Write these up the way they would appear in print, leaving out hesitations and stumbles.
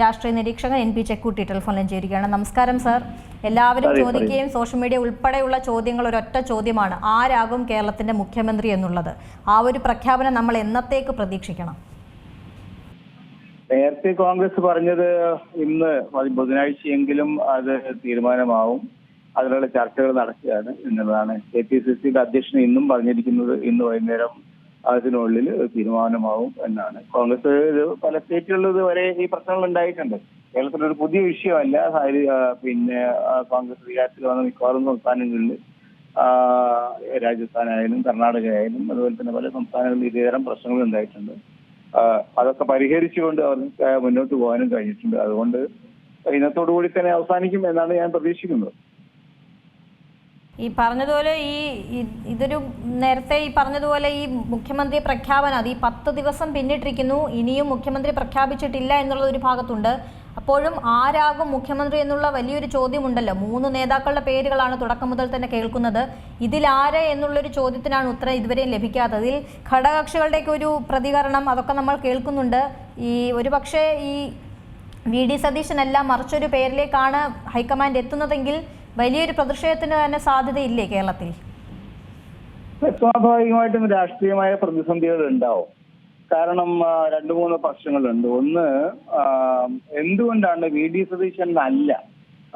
രാഷ്ട്രീയ നിരീക്ഷകൻ NP ചെക്കുട്ടി ടെലിഫോണിൽ ചേരുകയാണ്. നമസ്കാരം സർ. എല്ലാവരും ചോദിക്കുകയും സോഷ്യൽ മീഡിയ ഉൾപ്പെടെയുള്ള ചോദ്യങ്ങൾ ഒരൊറ്റ ചോദ്യമാണ്: ആരാകും കേരളത്തിന്റെ മുഖ്യമന്ത്രി എന്നുള്ളത്? ആ ഒരു പ്രഖ്യാപനം നമ്മൾ എന്നത്തേക്ക് പ്രതീക്ഷിക്കണം? നേരത്തെ കോൺഗ്രസ് പറഞ്ഞത് ഇന്ന് ബുധനാഴ്ചയെങ്കിലും അത് തീരുമാനമാവും, അതിനുള്ള ചർച്ചകൾ നടക്കുകയാണ് എന്നുള്ളതാണ്. KPCCയുടെ അധ്യക്ഷൻ ഇന്നും പറഞ്ഞിരിക്കുന്നത് ഇന്ന് വൈകുന്നേരം അതിനുള്ളിൽ തീരുമാനമാവും എന്നാണ്. കോൺഗ്രസ് പല സ്റ്റേറ്റുകളിൽ ഇതുവരെ ഈ പ്രശ്നങ്ങൾ ഉണ്ടായിട്ടുണ്ട്. കേരളത്തിലൊരു പുതിയ വിഷയമല്ല. പിന്നെ കോൺഗ്രസ് അധികാരത്തിൽ വന്ന മിക്കവാറും സംസ്ഥാനങ്ങളിൽ, രാജസ്ഥാനായാലും കർണാടക ആയാലും അതുപോലെ തന്നെ പല സംസ്ഥാനങ്ങളിൽ ഇതേതരം പ്രശ്നങ്ങൾ ഉണ്ടായിട്ടുണ്ട്. അതൊക്കെ പരിഹരിച്ചുകൊണ്ട് അവർക്ക് മുന്നോട്ട് പോകാനും കഴിഞ്ഞിട്ടുണ്ട്. അതുകൊണ്ട് ഇന്നത്തോടുകൂടി തന്നെ അവസാനിക്കും എന്നാണ് ഞാൻ പ്രതീക്ഷിക്കുന്നത്. ഈ പറഞ്ഞതുപോലെ ഇതൊരു നേരത്തെ ഈ പറഞ്ഞതുപോലെ ഈ മുഖ്യമന്ത്രി പ്രഖ്യാപനം അത് ഈ 10 ദിവസം പിന്നിട്ടിരിക്കുന്നു, ഇനിയും മുഖ്യമന്ത്രി പ്രഖ്യാപിച്ചിട്ടില്ല എന്നുള്ളത് ഒരു ഭാഗത്തുണ്ട്. അപ്പോഴും ആരാകും മുഖ്യമന്ത്രി എന്നുള്ള വലിയൊരു ചോദ്യമുണ്ടല്ലോ. 3 നേതാക്കളുടെ പേരുകളാണ് തുടക്കം മുതൽ തന്നെ കേൾക്കുന്നത്. ഇതിലാരെ എന്നുള്ളൊരു ചോദ്യത്തിനാണ് ഉത്തരം ഇതുവരെയും ലഭിക്കാത്തത്. ഇതിൽ ഘടകകക്ഷികളുടെയൊക്കെ ഒരു പ്രതികരണം അതൊക്കെ നമ്മൾ കേൾക്കുന്നുണ്ട്. ഈ ഒരു പക്ഷേ ഈ VD സതീശനല്ല മറിച്ചൊരു പേരിലേക്കാണ് ഹൈക്കമാൻഡ് എത്തുന്നതെങ്കിൽ വലിയൊരു പ്രതിഷേധത്തിന് തന്നെ സാധ്യതയില്ലേ കേരളത്തിൽ? സ്വാഭാവികമായിട്ടും രാഷ്ട്രീയമായ പ്രതിസന്ധികൾ ഉണ്ടാവും. കാരണം 2-3 പ്രശ്നങ്ങളുണ്ട്. ഒന്ന്, എന്തുകൊണ്ടാണ് VD സതീശൻ അല്ല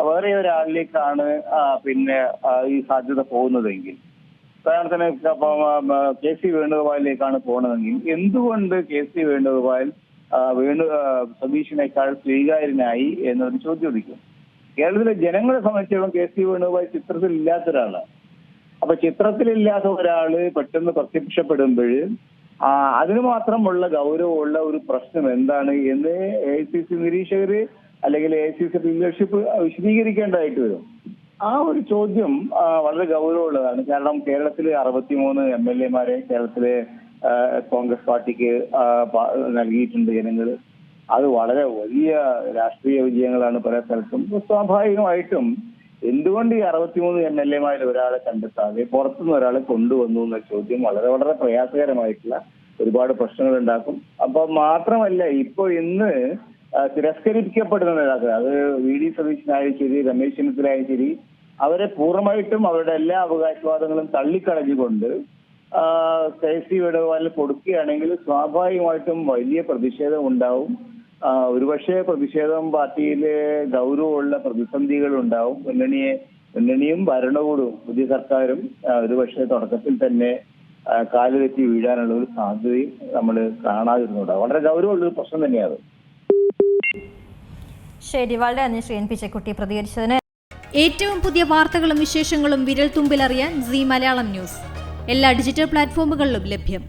വേറെ ഒരാളിലേക്കാണ് പിന്നെ ഈ സാധ്യത പോകുന്നതെങ്കിൽ, ഉദാഹരണത്തിന് KC വേണുഗോപാലിലേക്കാണ് പോകുന്നതെങ്കിൽ എന്തുകൊണ്ട് KC വേണുഗോപാൽ സതീശനേക്കാൾ സ്വീകാര്യനായി എന്നൊരു ചോദ്യം ഉദിക്കും. കേരളത്തിലെ ജനങ്ങളെ സംബന്ധിച്ചിടത്തോളം KC വേണുഗോപാൽ ചിത്രത്തിൽ ഇല്ലാത്ത ഒരാളാണ്. അപ്പൊ ചിത്രത്തിലില്ലാത്ത ഒരാള് പെട്ടെന്ന് പ്രത്യക്ഷപ്പെടുമ്പോൾ അതിന് മാത്രമുള്ള ഗൗരവമുള്ള ഒരു പ്രശ്നം എന്താണ് എന്ന് AICC നിരീക്ഷകര് അല്ലെങ്കിൽ AICC ലീഡർഷിപ്പ് വിശദീകരിക്കേണ്ടതായിട്ട് വരും. ആ ഒരു ചോദ്യം വളരെ ഗൗരവമുള്ളതാണ്. കാരണം കേരളത്തിലെ 63 MLA-മാരെ കേരളത്തിലെ കോൺഗ്രസ് പാർട്ടിക്ക് നൽകിയിട്ടുണ്ട് ജനങ്ങൾ. അത് വളരെ വലിയ രാഷ്ട്രീയ വിജയങ്ങളാണ് പല സ്ഥലത്തും. സ്വാഭാവികമായിട്ടും എന്തുകൊണ്ട് ഈ 63 MLA-മാരിൽ ഒരാളെ കണ്ടെത്താതെ പുറത്തുനിന്ന് ഒരാളെ കൊണ്ടുവന്നു എന്ന ചോദ്യം വളരെ വളരെ പ്രയാസകരമായിട്ടുള്ള ഒരുപാട് പ്രശ്നങ്ങൾ ഉണ്ടാക്കും. അപ്പൊ മാത്രമല്ല, ഇന്ന് തിരസ്കരിക്കപ്പെടുന്ന നേതാക്കൾ, അത് VD സതീശനായാലും ശരി, രമേശ് ചെന്നിത്തലയായാലും ശരി, അവരെ പൂർണ്ണമായിട്ടും അവരുടെ എല്ലാ അവകാശവാദങ്ങളും തള്ളിക്കളഞ്ഞുകൊണ്ട് KC വേണുഗോപാലിന് കൊടുക്കുകയാണെങ്കിൽ സ്വാഭാവികമായിട്ടും വലിയ പ്രതിഷേധം ഉണ്ടാവും. ഒരുപക്ഷെ പ്രതിഷേധം പാർട്ടിയിലെ ഗൗരവമുള്ള പ്രതിസന്ധികൾ ഉണ്ടാവും. മുന്നണിയും ഭരണകൂടവും പുതിയ സർക്കാരും ഒരുപക്ഷെ തുടക്കത്തിൽ തന്നെ കാലുതെറ്റി വീഴാനുള്ള ഒരു സാധ്യതയും നമ്മൾ കാണാതിരുന്നുണ്ടാവും. വളരെ ഗൗരവമുള്ളൊരു പ്രശ്നം തന്നെയാണ്. ശരി, വളരെ നന്ദി ശ്രീ NP ചെക്കുട്ടി പ്രതികരിച്ചതിന്. ഏറ്റവും പുതിയ വാർത്തകളും വിശേഷങ്ങളും വിരൽ തുമ്പിലറിയാൻ Zee മലയാളം ന്യൂസ് എല്ലാ ഡിജിറ്റൽ പ്ലാറ്റ്ഫോമുകളിലും ലഭ്യം.